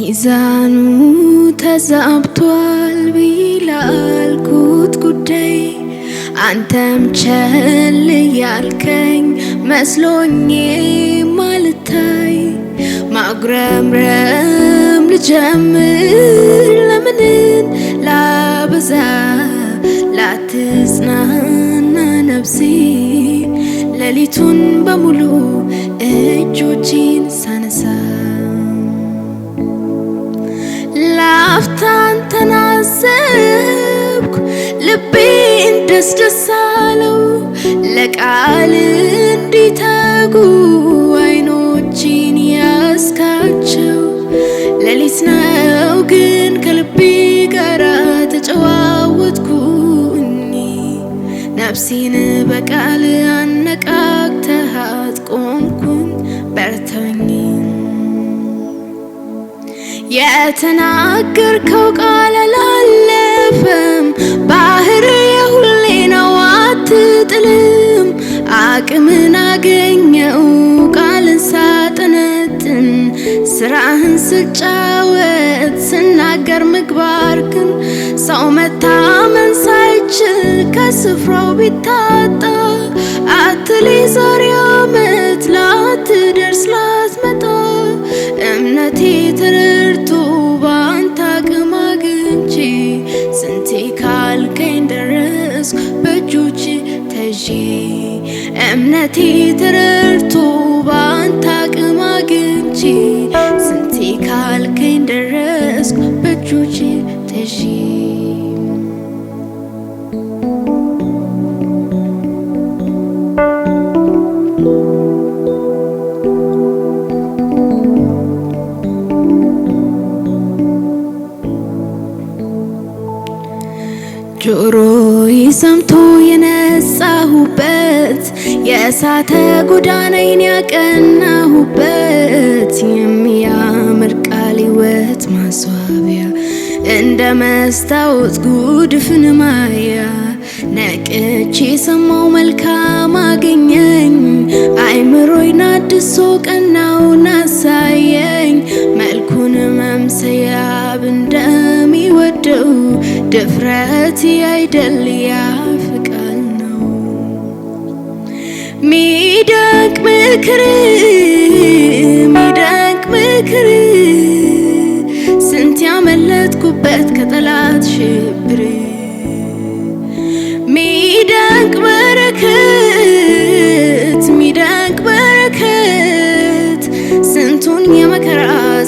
ሚዛኑ ተዛብቷል ቢላልኩት ጉዳይ አንተም ቸል ያልከኝ መስሎኝ ማልታይ ማጉረምረም ልጀምር ለምን ላበዛ ላትጽናና ነፍሴ ሌሊቱን በሙሉ እጆቼን ሳነሳ ላፍታን ተናዘብኩ ልቤን ደስ አለው ለቃል እንዲተጉ አይኖቼን ያስካቸው ሌሊት ነው ግን ከልቤ ጋር ተጨዋወትኩኝ ነፍሴን በቃል አነቃቅተሃት ቆምኩኝ በርተኝ የተናገርከው ቃል አላለፈም ባህር የሁሌ ነው አትጥልም አቅምን አገኘው ቃልን ሳጠነጥን ስራህን ስጫወት ስናገር ምግባርክን ሰው መታመን ሳይችል ከስፍራው ቢታጣ አትሌ ዛሬ ዓመት ላትደርስ ላትመጣ እምነቴ ተረድቶ ባንተ አቅም አግኝቼ ስንቴ ካልከኝ ደረስኩ በእጆች ተይዤ እምነቴ ተረድቶ ባንተ አቅም አግኝቼ ስንቴ ካልከኝ ደረስኩ በእጆች ተይዤ ጆሮዬ ሰምቶ የነጻሁበት የእሳተ ጎዳናዬን ያቀናሁበት የሚያምር ቃል ሕይወት ማስዋቢያ እንደ መስታወት ጉድፍን ማያ ነቅቼ ሰማው መልካም አገኘኝ አይምሮዬን አድሶ ቀናውን አሳየኝ መልኩን መምሰያ እንደሚወደው ድፍረት አይደል ያፍቃል ነው ሚደንቅ ምክር ስንት ያመለጥኩበት ከጠላት ሽብር ሚደንቅ በረከት ስንቱን የመከራ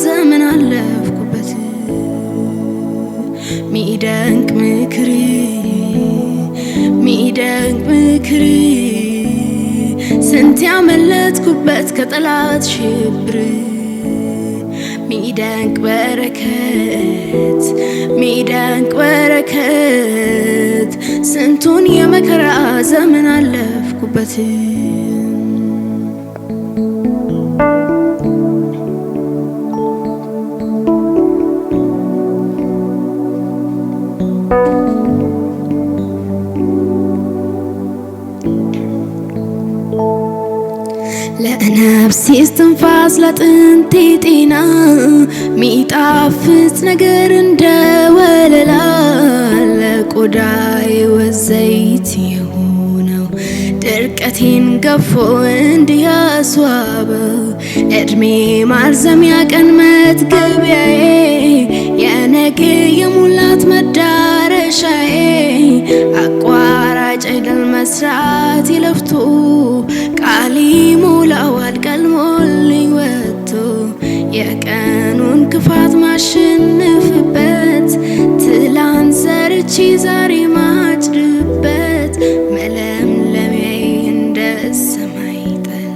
ዘመን አለፍኩበት ሚደንቅ ምክር ስንት ያመለጥኩበት ከጠላት ሽብር ሚደንቅ በረከት ስንቱን የመከራ ዘመን አለፍኩበት ለነፍሴ እስትንፋስ ለአጥንቴ ጤና ሚጣፍጥ ነገር እንደ ወለላ ለቆዳዬ ዘይት የሆነው ድርቀቴን ገፎ እንዲህ ያስዋበው እድሜ ማርዘሚያ ቀን መጥገቢያዬ የነገ የሙላት መዳረሻዬ አቋራጭ አይደል መስራት ይለፍቶ ቃል ይሞላዋል ቀልሞልኝ ወጥቶ የቀኑን ክፋት ማሸንፍበት ትላንት ዘርቼ ዛሬ ማጭድበት መለምለሚያዬ እንደ ሰማይ ጠል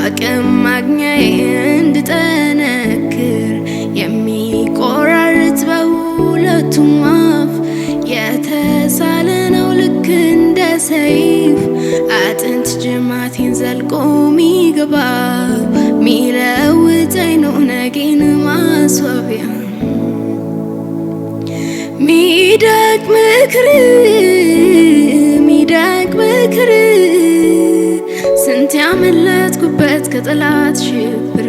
አቅም ማግኛዬ እንድጠነክር የሚቆራርጥ በሁለቱም አፍ የተሳለ ነው ልክ እንደ ሰይፍ አጥንት ጅማቴን ዘልቆ ሚገባ ሚለውጠኝ ነው ነገን ማስዋቢያ ሚደንቅ ምክር ስንት ያመለጥኩበት ከጠላት ሽብር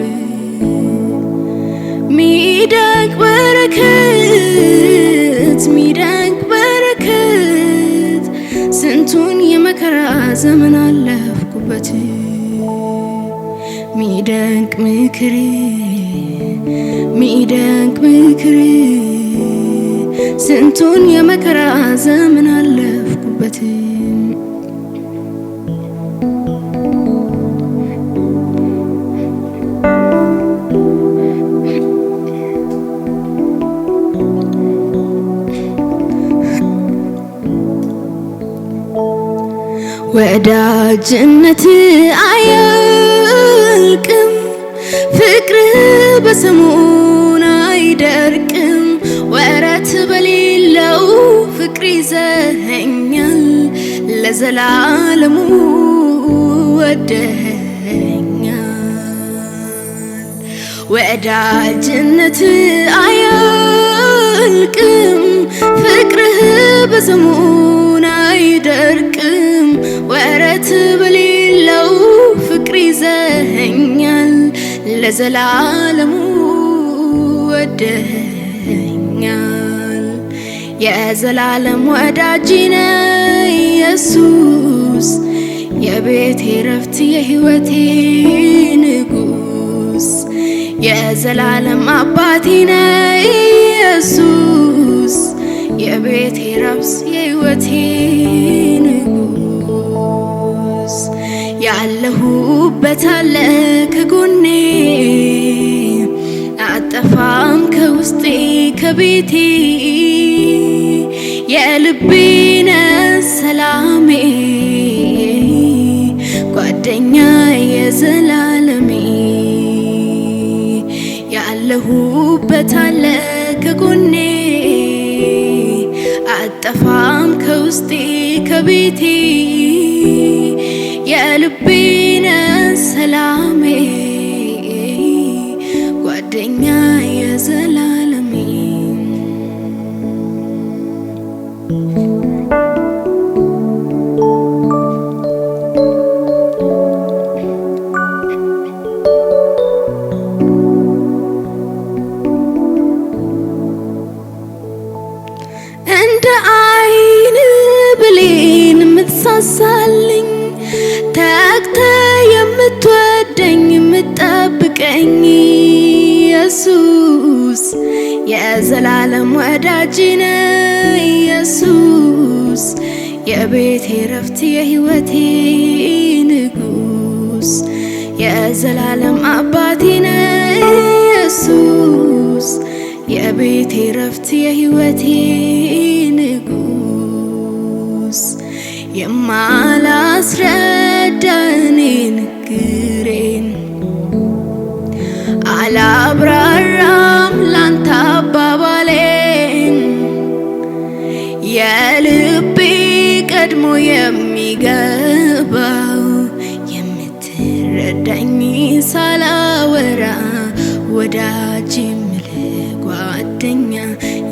ሚደንቅ በረከት ሚደንቅ በረከት ስንቱን የመከራ ዘመን አለፍኩበት ሚደንቅ ምክር ሚደንቅ ምክር ስንቱን የመከራ ዘመን አለፍኩበት ወዳጅነት አያልቅም ፍቅር በሰሞን አይደርቅም ወረት በሌለው ፍቅር ይዘኸኛል ለዘላለሙ ወደኸኛል ወዳጅነት አያልቅም ፍቅር በሰሞን አይደርቅም ወረት በሌለው ፍቅር ይዘኸኛል ለዘላለሙ ወደኸኛል የዘላለም ወዳጅ ነህ ኢየሱስ የቤቴ ረፍት የሕይወቴ ንጉስ የዘላለም አባቴ ነህ ኢየሱስ የቤቴ ረፍት የሕይወቴ ንጉስ ያለሁበት አለ ከጎኔ አጠፋም ከውስጤ ከቤቴ የልቤ ነህ ሰላሜ ጓደኛ የዘላለሜ ያለሁበት አለ ከጎኔ አጠፋም ከውስጤ ከቤቴ የልቤ ነህ ሰላሜ ጓደኛ የዘላለሜ እንደ አይን ብሌን የምትሳሳልኝ ተግተህ የምትወደኝ የምትጠብቀኝ ኢየሱስ የዘላለም ወዳጅ ነህ ኢየሱስ የቤቴ ረፍት የሕይወቴ ንጉስ የዘላለም አባቴ ነህ ኢየሱስ የቤቴ ረፍት የሕይወቴ ንጉስ የማላስረዳ እኔ ንግሬን አላብራራም ላንተ አባባሌን የልቤ ቀድሞ የሚገባው የምትረዳኝ ሳላወራ ወዳጅ የምልህ ጓደኛ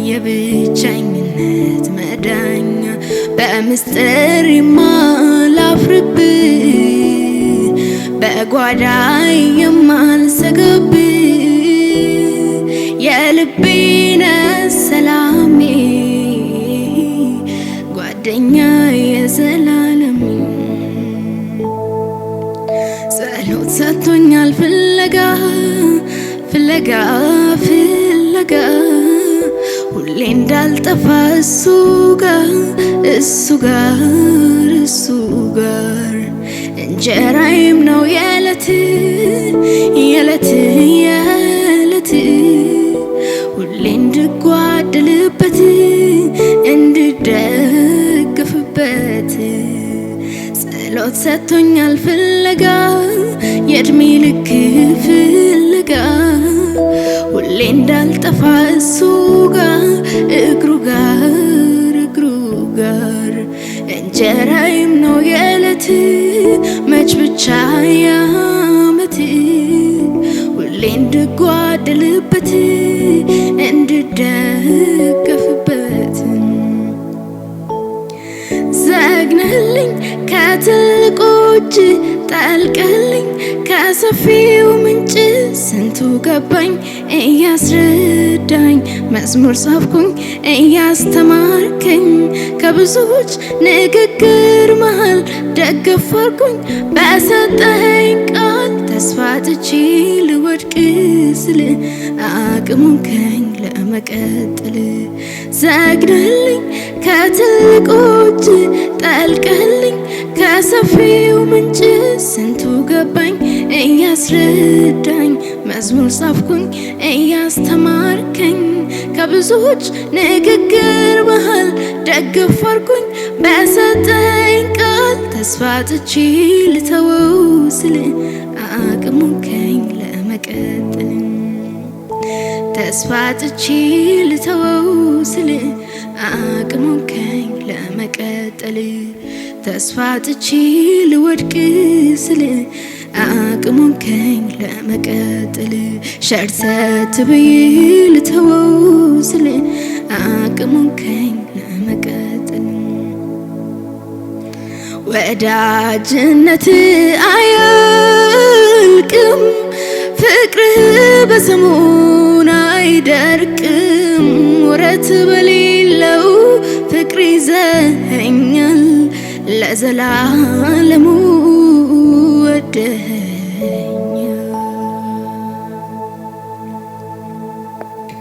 የብቸኝነት መዳኛ በምስጢር የማላፍርብህ በጓዳይ የማልሰገብህ የልቤ ነህ ሰላሜ ጓደኛ የዘላለሜ ጸሎት ሰጥቶኛል ፍለጋ ፍለጋ ፍለጋ ሁሌ እንዳልጠፋ እሱ ጋር እሱ ጋር እሱ ጋር እንጀራዬም ነው የዕለት የዕለት የዕለት ሁሌ እንድጓደልበት እንድደግፍበት ጸሎት ሰጥቶኛል ፍለጋ የዕድሜ ልክ ፍለጋ ሁሌ እንዳልጠፋ እሱ ጋር እግሩ ጋር እንጀራዬም ነው የዕለት መች ብቻ ያመት ሁሌ እንድጓደልበት እንድደገፍበት ዘግነህልኝ ከትልቁ እጅ ጠልቀህልኝ ከሰፊው ምንጭ ስንቱ ገባኝ እያስረዳኝ መዝሙር ጻፍኩኝ እያስተማርከኝ ከብዙዎች ንግግር መሃል ደገፍ አልኩኝ በሰጠኸኝ ቃል ተስፋ አጥቼ ልወድቅ ስል አቅሙንከኝ ለመቀጠል ዘግነህልኝ ከትልቆች ጠልቀህልኝ ከሰፊው ምንጭ ስንቱ ገባኝ እያስረዳኝ መዝሙር ጻፍኩኝ እያስተማርከኝ ከብዙዎች ንግግር መሃል ደገፍ አልኩኝ በሰጠኝ ቃል ተስፋ አጥቼ ልተወው ስል አቅሙንከኝ ለመቀጠል ተስፋ አጥቼ ልተወው ስል አቅሙንከኝ ለመቀጠል ተስፋ አጥቼ ልወድቅ ስል አቅሙንከኝ ለመቀጠል ሸርተት ብዬ ልተወው ስል አቅሙንከኝ ለመቀጠል ወዳጅነት አያልቅም ፍቅርህ በዘመን አይደርቅም ወረት በሌለው ፍቅር ይዘኸኛል ለዘላለሙ ወደኸኛል